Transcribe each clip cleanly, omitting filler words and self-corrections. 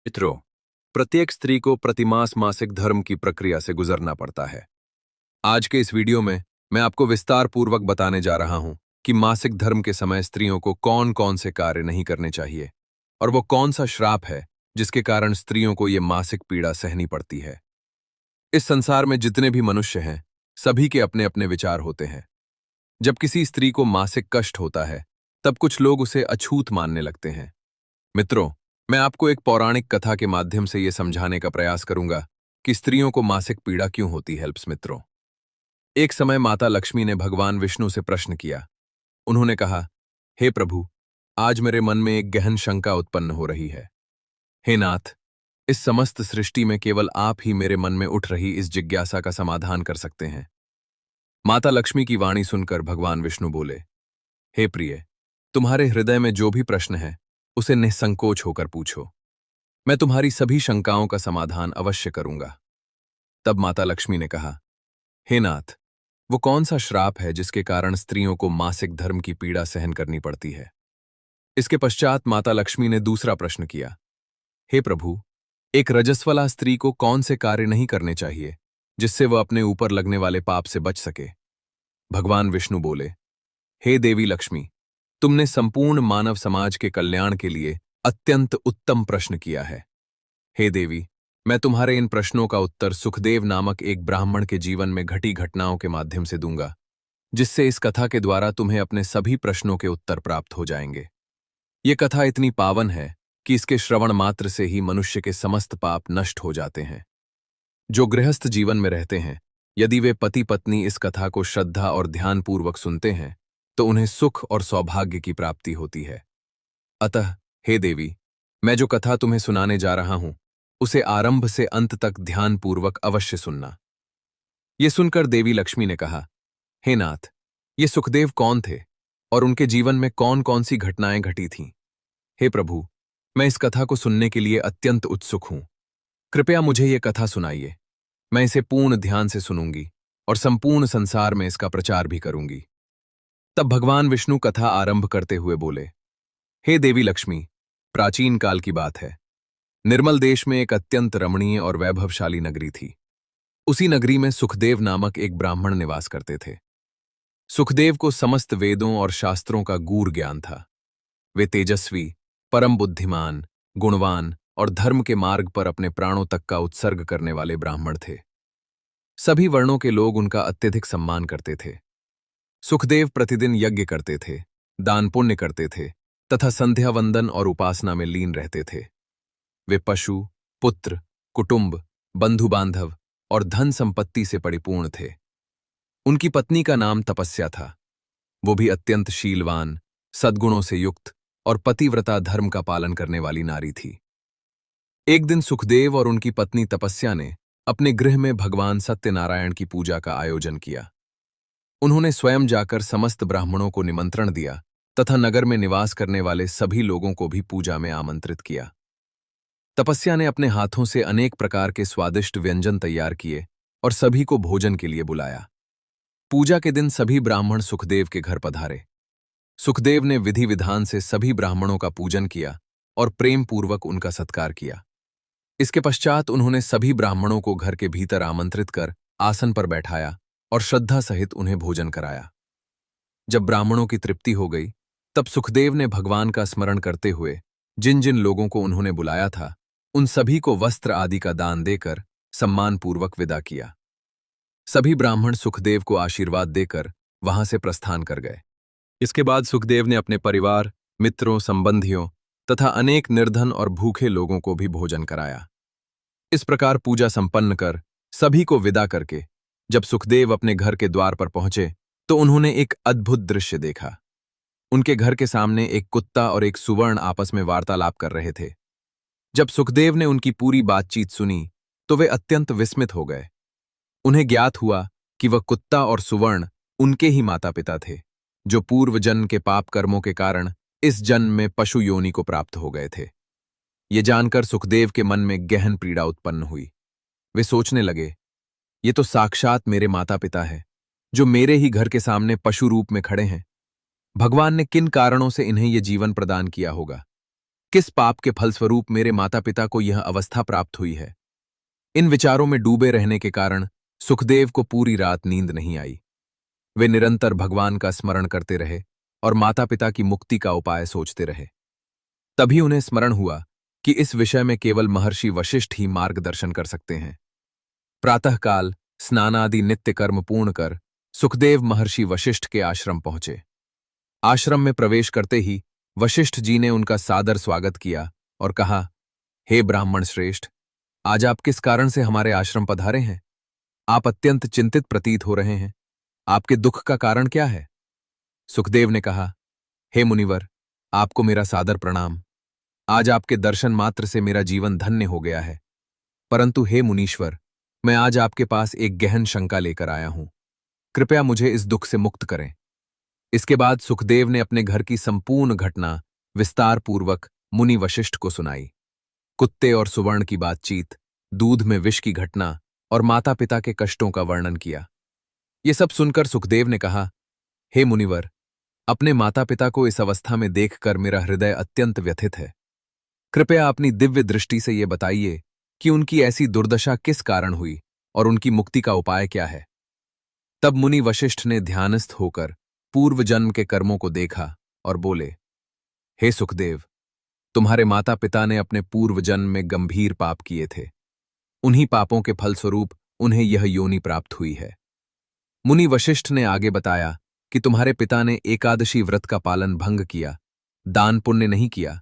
मित्रों, प्रत्येक स्त्री को प्रतिमास मासिक धर्म की प्रक्रिया से गुजरना पड़ता है। आज के इस वीडियो में मैं आपको विस्तार पूर्वक बताने जा रहा हूं कि मासिक धर्म के समय स्त्रियों को कौन कौन से कार्य नहीं करने चाहिए और वो कौन सा श्राप है जिसके कारण स्त्रियों को ये मासिक पीड़ा सहनी पड़ती है। इस संसार में जितने भी मनुष्य हैं, सभी के अपने अपने विचार होते हैं। जब किसी स्त्री को मासिक कष्ट होता है, तब कुछ लोग उसे अछूत मानने लगते हैं। मित्रों, मैं आपको एक पौराणिक कथा के माध्यम से यह समझाने का प्रयास करूंगा कि स्त्रियों को मासिक पीड़ा क्यों होती है। मित्रों, एक समय माता लक्ष्मी ने भगवान विष्णु से प्रश्न किया। उन्होंने कहा, हे प्रभु, आज मेरे मन में एक गहन शंका उत्पन्न हो रही है। हे नाथ, इस समस्त सृष्टि में केवल आप ही मेरे मन में उठ रही इस जिज्ञासा का समाधान कर सकते हैं। माता लक्ष्मी की वाणी सुनकर भगवान विष्णु बोले, हे प्रिय, तुम्हारे हृदय में जो भी प्रश्न है उसे निसंकोच होकर पूछो। मैं तुम्हारी सभी शंकाओं का समाधान अवश्य करूंगा। तब माता लक्ष्मी ने कहा, हे नाथ, वो कौन सा श्राप है जिसके कारण स्त्रियों को मासिक धर्म की पीड़ा सहन करनी पड़ती है। इसके पश्चात माता लक्ष्मी ने दूसरा प्रश्न किया, हे प्रभु, एक रजस्वला स्त्री को कौन से कार्य नहीं करने चाहिए जिससे वह अपने ऊपर लगने वाले पाप से बच सके। भगवान विष्णु बोले, हे देवी लक्ष्मी, तुमने संपूर्ण मानव समाज के कल्याण के लिए अत्यंत उत्तम प्रश्न किया है। हे देवी, मैं तुम्हारे इन प्रश्नों का उत्तर सुखदेव नामक एक ब्राह्मण के जीवन में घटी घटनाओं के माध्यम से दूंगा, जिससे इस कथा के द्वारा तुम्हें अपने सभी प्रश्नों के उत्तर प्राप्त हो जाएंगे। ये कथा इतनी पावन है कि इसके श्रवण मात्र से ही मनुष्य के समस्त पाप नष्ट हो जाते हैं। जो गृहस्थ जीवन में रहते हैं, यदि वे पति पत्नी इस कथा को श्रद्धा और ध्यानपूर्वक सुनते हैं तो उन्हें सुख और सौभाग्य की प्राप्ति होती है। अतः हे देवी, मैं जो कथा तुम्हें सुनाने जा रहा हूं उसे आरंभ से अंत तक ध्यानपूर्वक अवश्य सुनना। ये सुनकर देवी लक्ष्मी ने कहा, हे नाथ, ये सुखदेव कौन थे और उनके जीवन में कौन कौन सी घटनाएं घटी थीं। हे प्रभु, मैं इस कथा को सुनने के लिए अत्यंत उत्सुक हूं। कृपया मुझे ये कथा सुनाइए। मैं इसे पूर्ण ध्यान से सुनूंगी और संपूर्ण संसार में इसका प्रचार भी करूंगी। तब भगवान विष्णु कथा आरंभ करते हुए बोले, हे देवी लक्ष्मी, प्राचीन काल की बात है। निर्मल देश में एक अत्यंत रमणीय और वैभवशाली नगरी थी। उसी नगरी में सुखदेव नामक एक ब्राह्मण निवास करते थे। सुखदेव को समस्त वेदों और शास्त्रों का गूढ़ ज्ञान था। वे तेजस्वी, परम बुद्धिमान, गुणवान और धर्म के मार्ग पर अपने प्राणों तक का उत्सर्ग करने वाले ब्राह्मण थे। सभी वर्णों के लोग उनका अत्यधिक सम्मान करते थे। सुखदेव प्रतिदिन यज्ञ करते थे, दान पुण्य करते थे तथा संध्या वंदन और उपासना में लीन रहते थे। वे पशु, पुत्र, कुटुंब, बंधु बांधव और धन संपत्ति से परिपूर्ण थे। उनकी पत्नी का नाम तपस्या था। वो भी अत्यंत शीलवान, सद्गुणों से युक्त और पतिव्रता धर्म का पालन करने वाली नारी थी। एक दिन सुखदेव और उनकी पत्नी तपस्या ने अपने गृह में भगवान सत्यनारायण की पूजा का आयोजन किया। उन्होंने स्वयं जाकर समस्त ब्राह्मणों को निमंत्रण दिया तथा नगर में निवास करने वाले सभी लोगों को भी पूजा में आमंत्रित किया। तपस्या ने अपने हाथों से अनेक प्रकार के स्वादिष्ट व्यंजन तैयार किए और सभी को भोजन के लिए बुलाया। पूजा के दिन सभी ब्राह्मण सुखदेव के घर पधारे। सुखदेव ने विधि विधान से सभी ब्राह्मणों का पूजन किया और प्रेम पूर्वक उनका सत्कार किया। इसके पश्चात उन्होंने सभी ब्राह्मणों को घर के भीतर आमंत्रित कर आसन पर बैठाया और श्रद्धा सहित उन्हें भोजन कराया। जब ब्राह्मणों की तृप्ति हो गई, तब सुखदेव ने भगवान का स्मरण करते हुए जिन जिन लोगों को उन्होंने बुलाया था, उन सभी को वस्त्र आदि का दान देकर सम्मानपूर्वक विदा किया। सभी ब्राह्मण सुखदेव को आशीर्वाद देकर वहां से प्रस्थान कर गए। इसके बाद सुखदेव ने अपने परिवार, मित्रों, संबंधियों तथा अनेक निर्धन और भूखे लोगों को भी भोजन कराया। इस प्रकार पूजा संपन्न कर सभी को विदा करके जब सुखदेव अपने घर के द्वार पर पहुंचे तो उन्होंने एक अद्भुत दृश्य देखा। उनके घर के सामने एक कुत्ता और एक सुवर्ण आपस में वार्तालाप कर रहे थे। जब सुखदेव ने उनकी पूरी बातचीत सुनी तो वे अत्यंत विस्मित हो गए। उन्हें ज्ञात हुआ कि वह कुत्ता और सुवर्ण उनके ही माता पिता थे, जो पूर्व जन्म के पाप कर्मों के कारण इस जन्म में पशु योनि को प्राप्त हो गए थे। ये जानकर सुखदेव के मन में गहन पीड़ा उत्पन्न हुई। वे सोचने लगे, ये तो साक्षात मेरे माता पिता हैं, जो मेरे ही घर के सामने पशु रूप में खड़े हैं। भगवान ने किन कारणों से इन्हें ये जीवन प्रदान किया होगा। किस पाप के फलस्वरूप मेरे माता पिता को यह अवस्था प्राप्त हुई है? इन विचारों में डूबे रहने के कारण सुखदेव को पूरी रात नींद नहीं आई। वे निरंतर भगवान का स्मरण करते रहे और माता पिता की मुक्ति का उपाय सोचते रहे। तभी उन्हें स्मरण हुआ कि इस विषय में केवल महर्षि वशिष्ठ ही मार्गदर्शन कर सकते हैं। प्रातःकाल स्नानादि नित्य कर्म पूर्ण कर सुखदेव महर्षि वशिष्ठ के आश्रम पहुंचे। आश्रम में प्रवेश करते ही वशिष्ठ जी ने उनका सादर स्वागत किया और कहा, हे ब्राह्मण श्रेष्ठ, आज आप किस कारण से हमारे आश्रम पधारे हैं? आप अत्यंत चिंतित प्रतीत हो रहे हैं। आपके दुख का कारण क्या है? सुखदेव ने कहा, हे मुनिवर, आपको मेरा सादर प्रणाम। आज आपके दर्शन मात्र से मेरा जीवन धन्य हो गया है। परंतु हे मुनीश्वर, मैं आज आपके पास एक गहन शंका लेकर आया हूं। कृपया मुझे इस दुख से मुक्त करें। इसके बाद सुखदेव ने अपने घर की संपूर्ण घटना विस्तार पूर्वक मुनि वशिष्ठ को सुनाई। कुत्ते और सुवर्ण की बातचीत, दूध में विष की घटना और माता पिता के कष्टों का वर्णन किया। ये सब सुनकर सुखदेव ने कहा, हे मुनिवर, अपने माता पिता को इस अवस्था में देखकर मेरा हृदय अत्यंत व्यथित है। कृपया अपनी दिव्य दृष्टि से ये बताइए कि उनकी ऐसी दुर्दशा किस कारण हुई और उनकी मुक्ति का उपाय क्या है। तब मुनि वशिष्ठ ने ध्यानस्थ होकर पूर्व जन्म के कर्मों को देखा और बोले, हे सुखदेव, तुम्हारे माता पिता ने अपने पूर्व जन्म में गंभीर पाप किए थे। उन्हीं पापों के फलस्वरूप उन्हें यह योनि प्राप्त हुई है। मुनि वशिष्ठ ने आगे बताया कि तुम्हारे पिता ने एकादशी व्रत का पालन भंग किया, दान पुण्य नहीं किया,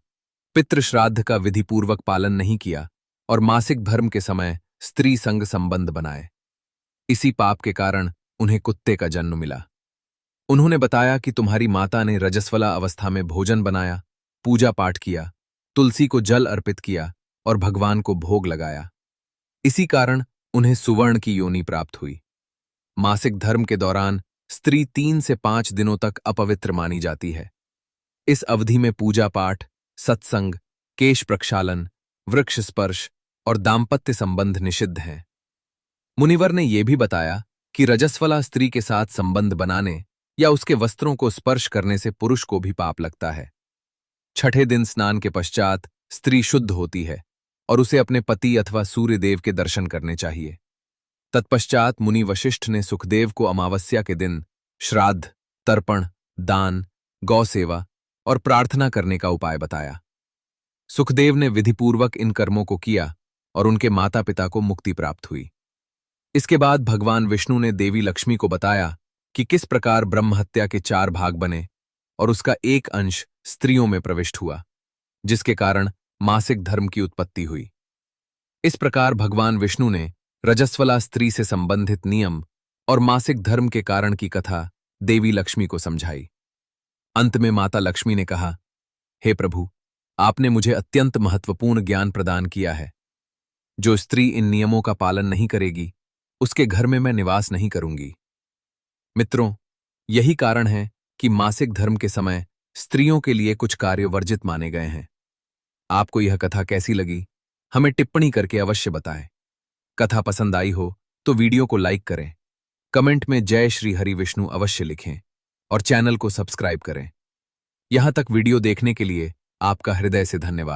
पितृ श्राद्ध का विधिपूर्वक पालन नहीं किया और मासिक धर्म के समय स्त्री संग संबंध बनाए। इसी पाप के कारण उन्हें कुत्ते का जन्म मिला। उन्होंने बताया कि तुम्हारी माता ने रजस्वला अवस्था में भोजन बनाया, पूजा पाठ किया, तुलसी को जल अर्पित किया और भगवान को भोग लगाया। इसी कारण उन्हें सुवर्ण की योनि प्राप्त हुई। मासिक धर्म के दौरान स्त्री 3 से 5 दिनों तक अपवित्र मानी जाती है। इस अवधि में पूजा पाठ, सत्संग, केश प्रक्षालन, वृक्ष स्पर्श और दाम्पत्य संबंध निषिद्ध हैं। मुनिवर ने यह भी बताया कि रजस्वला स्त्री के साथ संबंध बनाने या उसके वस्त्रों को स्पर्श करने से पुरुष को भी पाप लगता है। छठे दिन स्नान के पश्चात स्त्री शुद्ध होती है और उसे अपने पति अथवा सूर्यदेव के दर्शन करने चाहिए। तत्पश्चात मुनि वशिष्ठ ने सुखदेव को अमावस्या के दिन श्राद्ध, तर्पण, दान, गौ सेवा और प्रार्थना करने का उपाय बताया। सुखदेव ने विधिपूर्वक इन कर्मों को किया और उनके माता पिता को मुक्ति प्राप्त हुई। इसके बाद भगवान विष्णु ने देवी लक्ष्मी को बताया कि किस प्रकार ब्रह्महत्या के 4 भाग बने और उसका एक अंश स्त्रियों में प्रविष्ट हुआ, जिसके कारण मासिक धर्म की उत्पत्ति हुई। इस प्रकार भगवान विष्णु ने रजस्वला स्त्री से संबंधित नियम और मासिक धर्म के कारण की कथा देवी लक्ष्मी को समझाई। अंत में माता लक्ष्मी ने कहा, हे प्रभु, आपने मुझे अत्यंत महत्वपूर्ण ज्ञान प्रदान किया है। जो स्त्री इन नियमों का पालन नहीं करेगी, उसके घर में मैं निवास नहीं करूंगी। मित्रों, यही कारण है कि मासिक धर्म के समय स्त्रियों के लिए कुछ कार्य वर्जित माने गए हैं। आपको यह कथा कैसी लगी, हमें टिप्पणी करके अवश्य बताएं। कथा पसंद आई हो तो वीडियो को लाइक करें, कमेंट में जय श्री हरि विष्णु अवश्य लिखें और चैनल को सब्सक्राइब करें। यहां तक वीडियो देखने के लिए आपका हृदय से धन्यवाद।